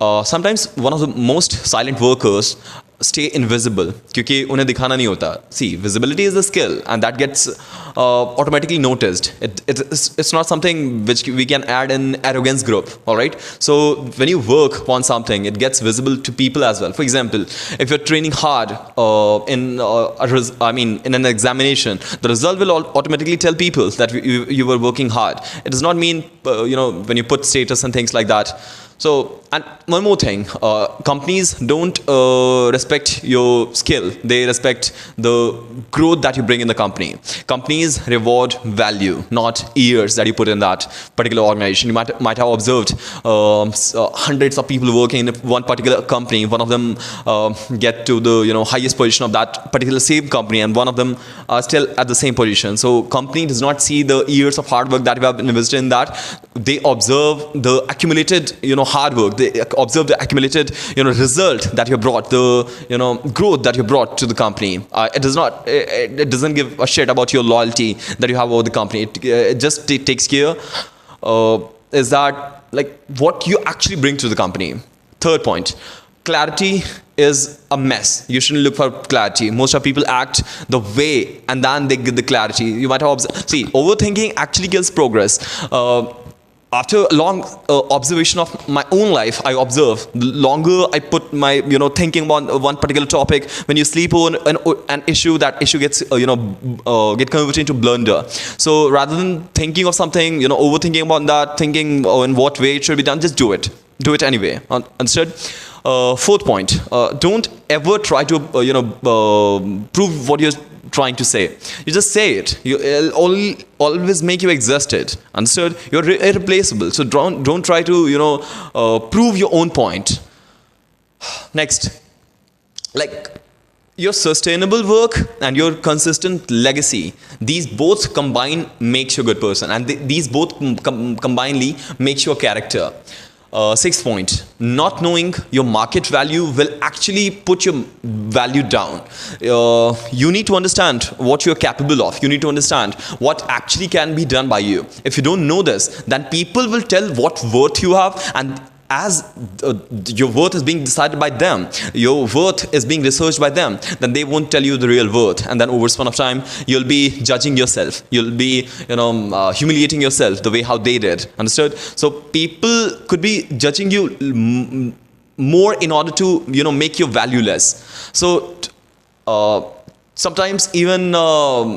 Sometimes one of the most silent workers stay invisible क्योंकि उन्हें दिखाना नहीं होता. See, visibility is a skill and that gets automatically noticed. It's not something which we can add in arrogance group. All right. So when you work on something, it gets visible to people as well. For example, if you're training hard in an examination, the result will automatically tell people that you were working hard. It does not mean when you put status and things like that. So, and one more thing, companies don't respect your skill. They respect the growth that you bring in the company. Companies reward value, not years that you put in that particular organization. You might have observed hundreds of people working in one particular company. One of them get to the highest position of that particular same company, and one of them are still at the same position. So, company does not see the years of hard work that you have invested in that. They observe the accumulated hard work. They observe the accumulated result that you brought, the growth that you brought to the company. It doesn't give a shit about your loyalty that you have over the company. It just takes care is that like what you actually bring to the company. Third point, clarity is a mess. You shouldn't look for clarity. Most of people act the way and then they get the clarity. You might have observed. See, overthinking actually kills progress. After a long observation of my own life, I observe the longer I put my thinking on one particular topic. When you sleep on an issue, that issue gets get converted into blunder. So rather than thinking of something, overthinking about that, thinking in what way it should be done, just do it. Do it anyway. Instead. Fourth point: don't ever try to prove what you're trying to say. You just say it. It'll always make you existed. Understood? You're irreplaceable. So don't try to prove your own point. Next, like your sustainable work and your consistent legacy, these both combine makes you a good person, and these both combinedly makes you a character. Sixth point, not knowing your market value will actually put your value down. You need to understand what you're capable of. You need to understand what actually can be done by you. If you don't know this, then people will tell what worth you have, and as your worth is being decided by them, your worth is being researched by them, then they won't tell you the real worth, and then over a span of time you'll be judging yourself, you'll be humiliating yourself the way how they did. Understood? So people could be judging you more in order to make you valueless. So sometimes even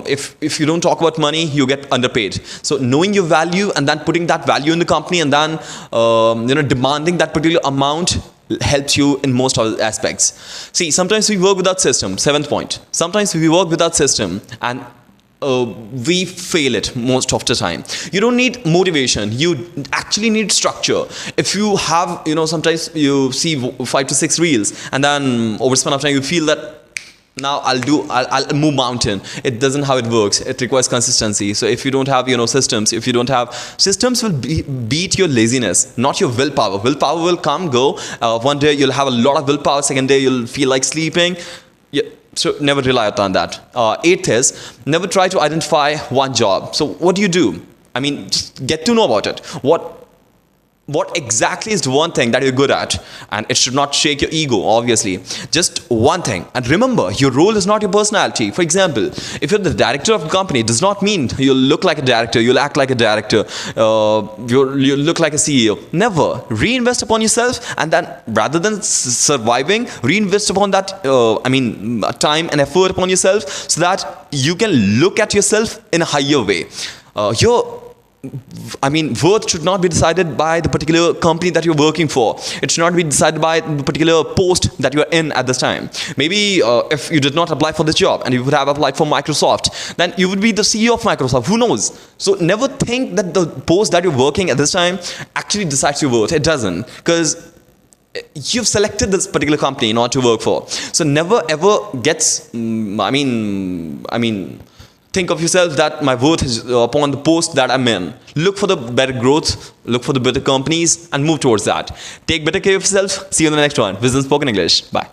if you don't talk about money, you get underpaid. So knowing your value and then putting that value in the company and then demanding that particular amount helps you in most of the aspects. See, sometimes we work without system. Seventh point. Sometimes we work without system and we fail it most of the time. You don't need motivation. You actually need structure. If you have, sometimes you see 5 to 6 reels and then over a span of time you feel that now I'll move mountain. It doesn't how it works. It requires consistency. So if you don't have systems, if you don't have systems, will beat your laziness, not your willpower. Willpower will come, go. One day you'll have a lot of willpower. Second day you'll feel like sleeping. Yeah. So never rely on that. Eighth is never try to identify one job. So what do? I mean, just get to know about it. What exactly is the one thing that you're good at? And it should not shake your ego, obviously. Just one thing. And remember, your role is not your personality. For example, if you're the director of a company, it does not mean you'll look like a director, you'll act like a director, you'll look like a CEO. Never. Reinvest upon yourself, and then rather than surviving, reinvest upon that, time and effort upon yourself so that you can look at yourself in a higher way. Worth should not be decided by the particular company that you're working for. It should not be decided by the particular post that you are in at this time. Maybe if you did not apply for this job and you would have applied for Microsoft, then you would be the CEO of Microsoft. Who knows? So never think that the post that you're working at this time actually decides your worth. It doesn't, because you've selected this particular company in order to work for. So never ever think of yourself that my worth is upon the post that I'm in. Look for the better growth, look for the better companies, and move towards that. Take better care of yourself. See you in the next one. Wisdom Spoken English. Bye.